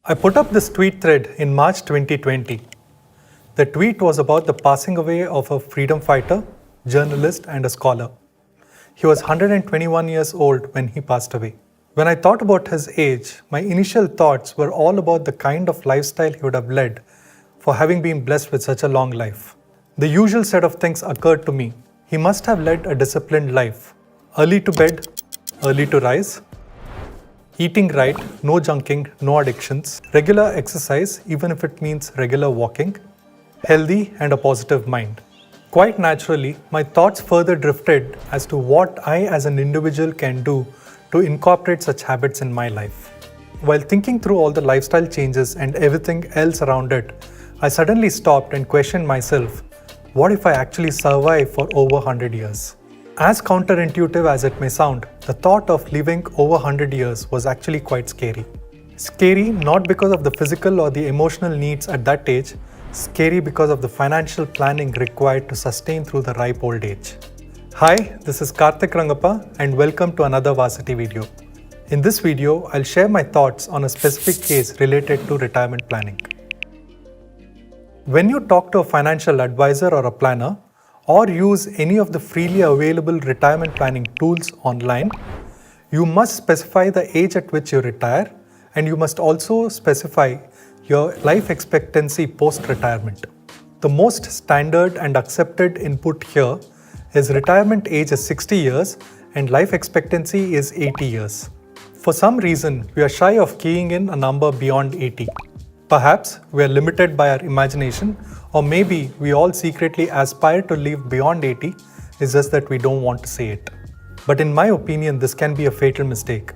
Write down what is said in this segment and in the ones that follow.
I put up this tweet thread in March 2020. The tweet was about the passing away of a freedom fighter, journalist, and a scholar. He was 121 years old when he passed away. When I thought about his age, my initial thoughts were all about the kind of lifestyle he would have led for having been blessed with such a long life. The usual set of things occurred to me. He must have led a disciplined life. Early to bed, early to rise, eating right, no junking, no addictions, regular exercise even if it means regular walking, healthy and a positive mind. Quite naturally, my thoughts further drifted as to what I as an individual can do to incorporate such habits in my life. While thinking through all the lifestyle changes and everything else around it, I suddenly stopped and questioned myself, what if I actually survive for over 100 years? As counterintuitive as it may sound, the thought of living over 100 years was actually quite scary. Scary not because of the physical or the emotional needs at that age, scary because of the financial planning required to sustain through the ripe old age. Hi, this is Karthik Rangappa and welcome to another Varsity video. In this video, I'll share my thoughts on a specific case related to retirement planning. When you talk to a financial advisor or a planner, or use any of the freely available retirement planning tools online, you must specify the age at which you retire, and you must also specify your life expectancy post-retirement. The most standard and accepted input here is retirement age is 60 years and life expectancy is 80 years. For some reason, we are shy of keying in a number beyond 80. Perhaps we are limited by our imagination, or maybe we all secretly aspire to live beyond 80, it's just that we don't want to say it. But in my opinion, this can be a fatal mistake.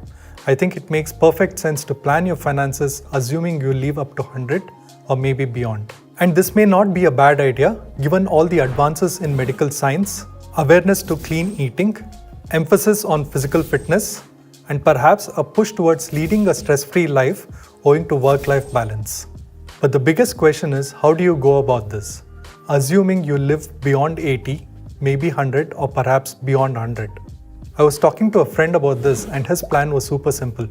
I think it makes perfect sense to plan your finances assuming you live up to 100 or maybe beyond. And this may not be a bad idea given all the advances in medical science, awareness to clean eating, emphasis on physical fitness, and perhaps a push towards leading a stress-free life owing to work-life balance. But the biggest question is, how do you go about this? Assuming you live beyond 80, maybe 100 or perhaps beyond 100. I was talking to a friend about this and his plan was super simple.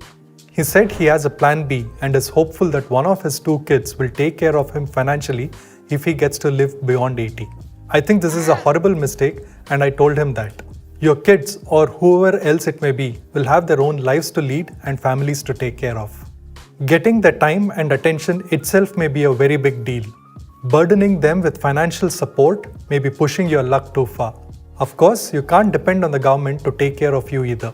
He said he has a plan B and is hopeful that one of his 2 kids will take care of him financially if he gets to live beyond 80. I think this is a horrible mistake and I told him that. Your kids or whoever else it may be will have their own lives to lead and families to take care of. Getting the time and attention itself may be a very big deal. Burdening them with financial support may be pushing your luck too far. Of course, you can't depend on the government to take care of you either.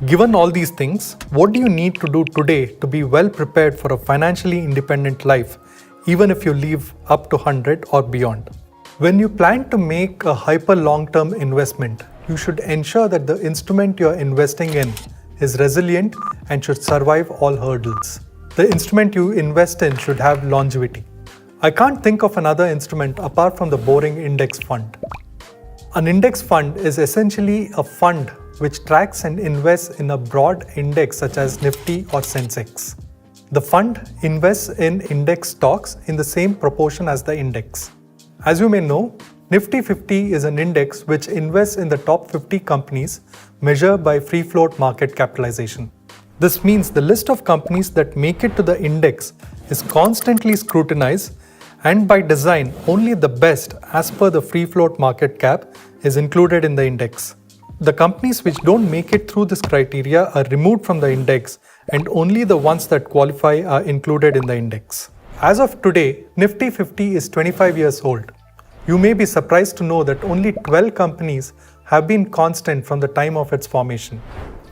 Given all these things, what do you need to do today to be well prepared for a financially independent life, even if you live up to 100 or beyond? When you plan to make a hyper long-term investment, you should ensure that the instrument you are investing in is resilient and should survive all hurdles. The instrument you invest in should have longevity. I can't think of another instrument apart from the boring index fund. An index fund is essentially a fund which tracks and invests in a broad index such as Nifty or Sensex. The fund invests in index stocks in the same proportion as the index. As you may know, Nifty 50 is an index which invests in the top 50 companies measured by free float market capitalization. This means the list of companies that make it to the index is constantly scrutinized, and by design, only the best as per the free float market cap is included in the index. The companies which don't make it through this criteria are removed from the index, and only the ones that qualify are included in the index. As of today, Nifty 50 is 25 years old. You may be surprised to know that only 12 companies have been constant from the time of its formation.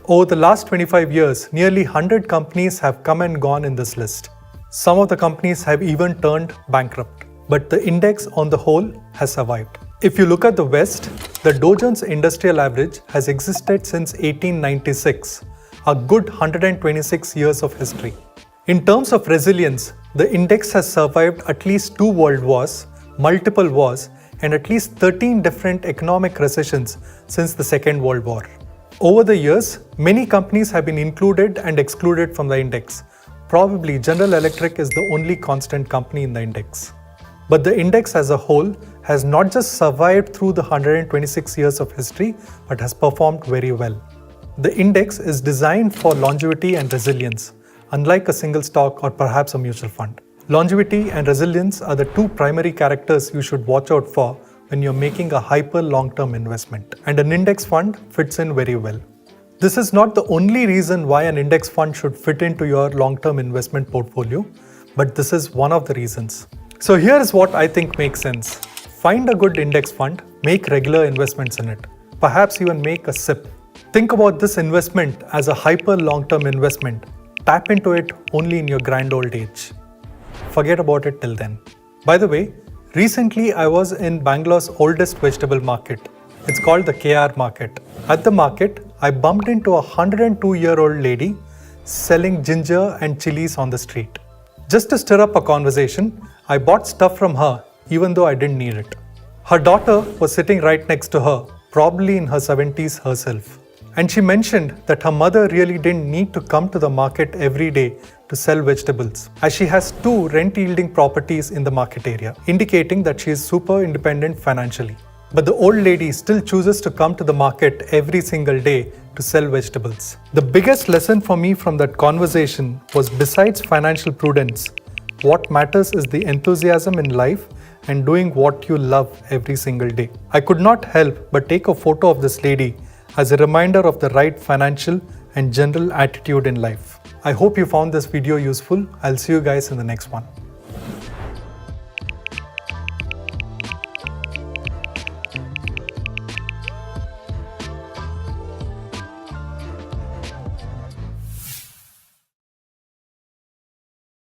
Over the last 25 years, nearly 100 companies have come and gone in this list. Some of the companies have even turned bankrupt, but the index on the whole has survived. If you look at the West, the Dow Jones Industrial Average has existed since 1896, a good 126 years of history. In terms of resilience, the index has survived at least 2 world wars, multiple wars, and at least 13 different economic recessions since the Second World War. Over the years, many companies have been included and excluded from the index. Probably General Electric is the only constant company in the index. But the index as a whole has not just survived through the 126 years of history, but has performed very well. The index is designed for longevity and resilience. unlike a single stock or perhaps a mutual fund. Longevity and resilience are the two primary characters you should watch out for when you're making a hyper long-term investment, and an index fund fits in very well. This is not the only reason why an index fund should fit into your long-term investment portfolio, but this is one of the reasons. So here is what I think makes sense. Find a good index fund, make regular investments in it, perhaps even make a SIP. Think about this investment as a hyper long-term investment. Tap into it only in your grand old age. Forget about it till then. By the way, recently I was in Bangalore's oldest vegetable market. It's called the KR market. At the market, I bumped into a 102-year-old lady selling ginger and chilies on the street. Just to stir up a conversation, I bought stuff from her even though I didn't need it. Her daughter was sitting right next to her, probably in her 70s herself. And she mentioned that her mother really didn't need to come to the market every day to sell vegetables, as she has 2 rent-yielding properties in the market area, indicating that she is super independent financially. But the old lady still chooses to come to the market every single day to sell vegetables. The biggest lesson for me from that conversation was, besides financial prudence, what matters is the enthusiasm in life and doing what you love every single day. I could not help but take a photo of this lady as a reminder of the right financial and general attitude in life. I hope you found this video useful. I'll see you guys in the next one.